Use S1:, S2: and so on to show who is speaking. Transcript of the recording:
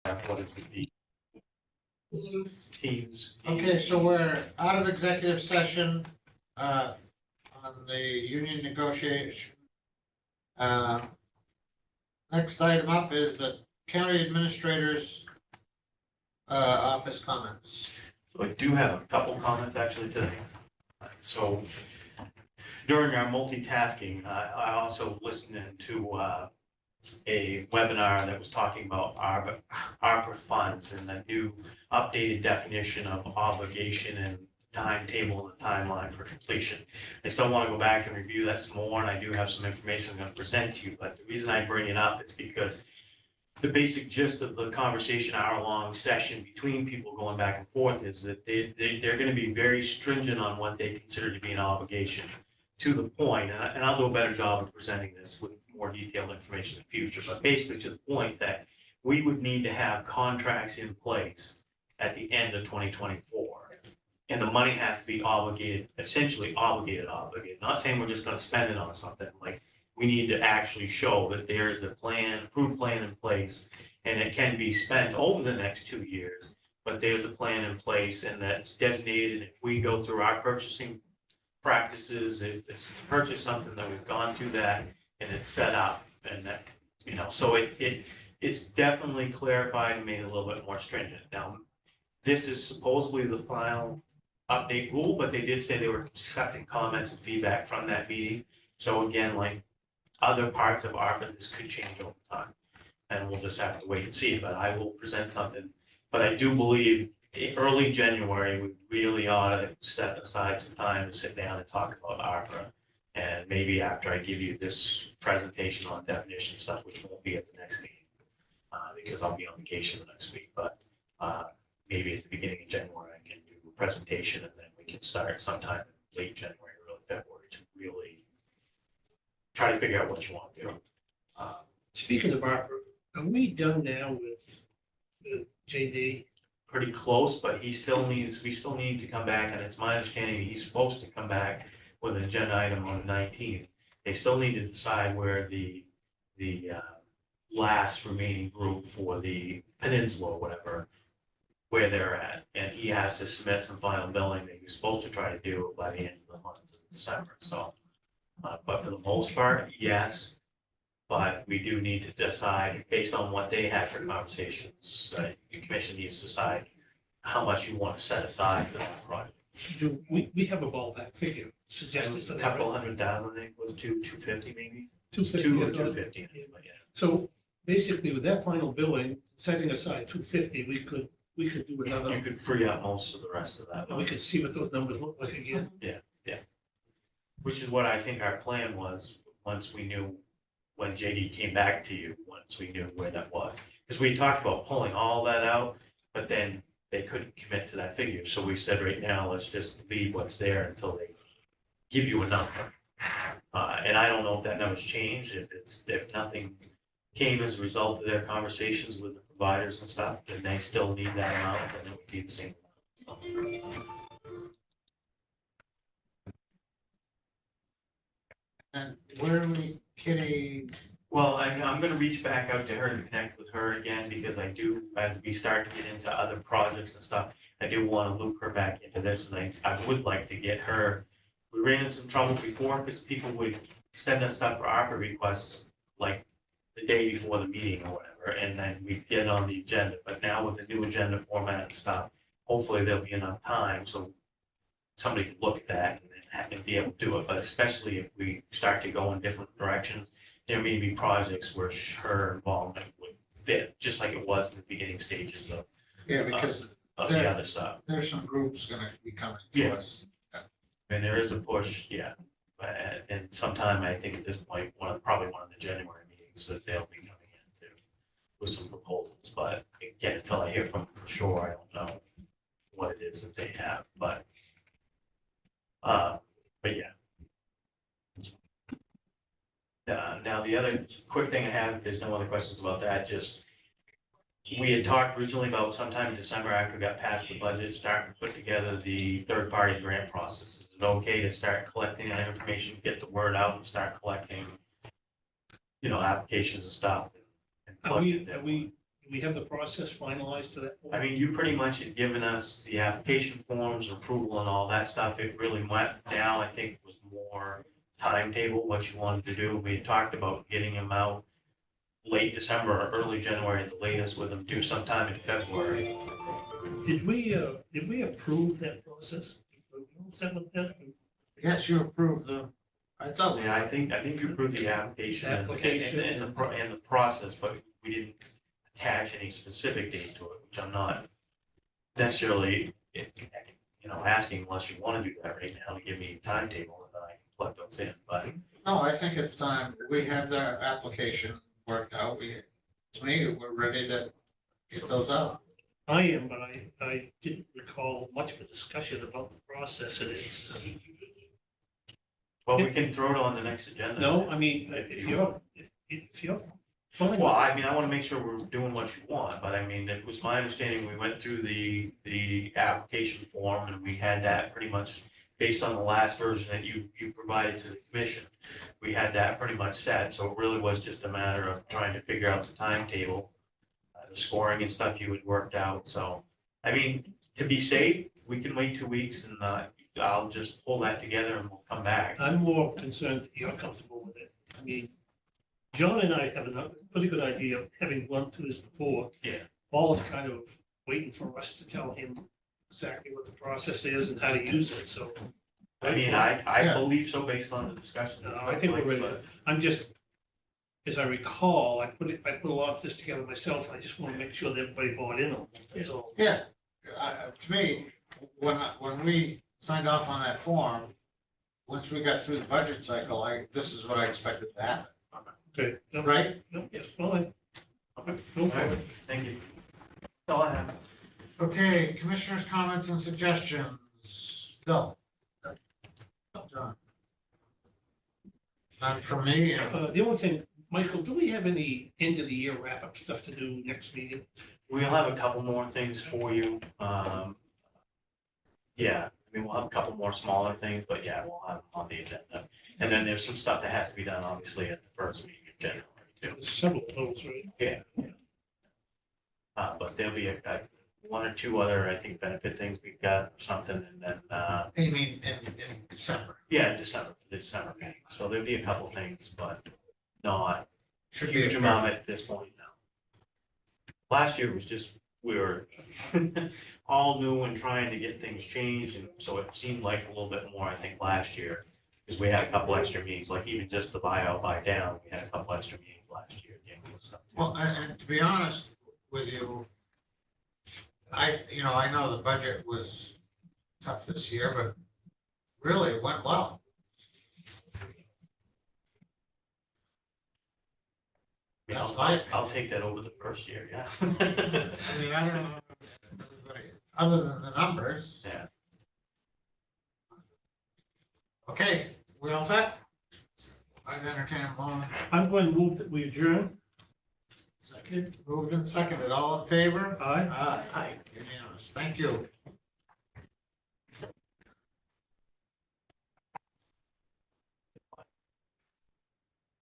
S1: What is the teams?
S2: Okay, so we're out of executive session, on the union negotiation. Next item up is the county administrator's, office comments.
S1: So I do have a couple comments actually today. So during our multitasking, I also listened to a webinar that was talking about ARPA funds and the new updated definition of obligation and timetable and the timeline for completion. I still want to go back and review that some more, and I do have some information I'm going to present to you, but the reason I bring it up is because the basic gist of the conversation, hour-long session between people going back and forth is that they're going to be very stringent on what they consider to be an obligation, to the point, and I'll do a better job of presenting this with more detailed information in the future, but basically to the point that we would need to have contracts in place at the end of 2024. And the money has to be obligated, essentially obligated. Not saying we're just gonna spend it on something, like, we need to actually show that there is a plan, approved plan in place, and it can be spent over the next 2 years, but there's a plan in place and that's designated. If we go through our purchasing practices, if it's to purchase something that we've gone through that and it's set up and that, so it's definitely clarified and made a little bit more stringent. Now, this is supposedly the final update rule, but they did say they were accepting comments and feedback from that meeting. So again, like other parts of ARPA, this could change over time, and we'll just have to wait and see. But I will present something. But I do believe early January, we really ought to set aside some time to sit down and talk about ARPA. And maybe after I give you this presentation on definition stuff, which won't be at the next meeting, because I'll be on vacation the next week, but maybe at the beginning of January, I can do a presentation and then we can start sometime in late January, early February to really try to figure out what you want to do.
S3: Speaking of ARPA, are we done now with JD?
S1: Pretty close, but we still need to come back, and it's my understanding he's supposed to come back with an agenda item on the 19th. They still need to decide where the last remaining group for the peninsula or whatever, where they're at, and he has to submit some final billing that he's supposed to try to do by the end of the month of December. So, but for the most part, yes. But we do need to decide, based on what they had for conversations, the commission needs to decide how much you want to set aside for that project.
S3: Do we have a ballpark figure
S1: It
S3: suggested
S1: was
S3: for
S1: a
S3: that?
S1: couple $100,000, I think, was 250 maybe?
S3: 250.
S1: 2 or
S3: I thought.
S1: 250, but yeah.
S3: So basically with that final billing, setting aside 250, we could do
S1: You
S3: another,
S1: could free up most of the rest of that.
S3: we could see what those numbers look like again.
S1: Which is what I think our plan was, once we knew, when JD came back to you, once we knew where that was. Because we talked about pulling all that out, but then they couldn't commit to that figure. So we said, right now, let's just leave what's there until they give you a number. And I don't know if that number's changed, if nothing came as a result of their conversations with the providers and stuff, then they still need that amount, then it would be the same.
S2: And where are we, Kitty?
S1: Well, I'm gonna reach back out to her and connect with her again, because I do, as we start to get into other projects and stuff, I do want to loop her back into this, and I would like to get her. We ran into some trouble before, because people would send us stuff for ARPA requests, like the day before the meeting or whatever, and then we'd get on the agenda, but now with the new agenda format and stuff, hopefully there'll be enough time, so somebody can look at that and be able to do it, but especially if we start to go in different directions, there may be projects where her involvement would fit, just like it was in the beginning stages of
S2: Yeah, because
S1: the other stuff.
S2: there's some groups gonna be coming to
S1: Yeah.
S2: us.
S1: And there is a push, yeah, and sometime, I think at this point, probably one of the January meetings, that they'll be coming in with some proposals, but again, until I hear from them for sure, I don't know what it is that they have, but yeah. Now, the other quick thing I have, if there's no other questions about that, just, we had talked originally about sometime in December, after we got past the budget, starting to put together the third-party grant process. Is it okay to start collecting that information, get the word out and start collecting, applications and stuff? And
S3: Are we we have the process finalized to that point?
S1: I mean, you pretty much had given us the application forms, approval and all that stuff. It really went down, I think it was more timetable, what you wanted to do. We had talked about getting them out late December or early January at the latest, with them due sometime in February.
S3: Did we approve that process? Was that what that?
S2: Yes, you approved I thought.
S1: Yeah, I think you approved the application
S3: Application.
S1: and the process, but we didn't attach any specific date to it, which I'm not necessarily, asking unless you want to do that right now to give me a timetable and then I can plug those in, but.
S2: No, I think it's time. We have the application worked out. To me, we're ready to get those out.
S3: I am, but I didn't recall much of a discussion about the process it is.
S1: Well, we can throw it on the next agenda.
S3: No, I mean, if you're fine.
S1: Well, I mean, I want to make sure we're doing what you want, but I mean, it was my understanding, we went through the application form and we had that pretty much based on the last version that you provided to the commission. We had that pretty much set, so it really was just a matter of trying to figure out the timetable, the scoring and stuff you had worked out, so. I mean, to be safe, we can wait 2 weeks and I'll just pull that together and we'll come back.
S3: I'm more concerned that you're comfortable with it. I mean, John and I have a pretty good idea of having run through this before.
S1: Yeah.
S3: Paul's kind of waiting for us to tell him exactly what the process is and how to use it, so.
S1: I mean, I
S2: Yeah.
S1: believe so based on the discussion.
S3: I think we're ready. I'm just, as I recall, I put a lot of this together myself. I just want to make sure that everybody bought in on it. That's all.
S2: Yeah, to me, when we signed off on that form, once we got through the budget cycle, this is what I expected to happen,
S3: Okay. No,
S2: right?
S3: no, yes, fine. Okay, go
S1: All
S3: for
S1: right,
S3: it.
S1: thank you. That's all I have.
S2: Okay, commissioners' comments and suggestions. Bill? John? None from me.
S3: The only thing, Michael, do we have any end of the year wrap up stuff to do next meeting?
S1: We'll have a couple more things for you. Yeah, I mean, we'll have a couple more smaller things, but yeah, we'll have them on the agenda. And then there's some stuff that has to be done, obviously, at the first meeting in January too.
S3: There's several of those, right?
S1: Yeah. But there'll be one or two other, I think, benefit things we've got or something, and then,
S2: You mean in December?
S1: yeah, December meeting. So there'll be a couple things, but not a
S2: Should be
S1: huge
S2: a
S1: amount at this point now. Last year was just, we were all new and trying to get things changed, and so it seemed like a little bit more, I think, last year, because we had a couple extra meetings, like even just the buy out, buy down, we had a couple extra meetings last year.
S2: Well, and to be honest with you, I know the budget was tough this year, but really it went well.
S1: Yeah,
S2: That's my
S1: I'll
S2: opinion.
S1: take that over the first year, yeah.
S2: I mean, I don't know, everybody, other than the numbers.
S1: Yeah.
S2: Okay, we all set? I'd entertain a moment.
S3: I'm going to move that we adjourn.
S2: Second. Moved and seconded, all in favor?
S3: Aye.
S2: Aye, unanimous, thank you.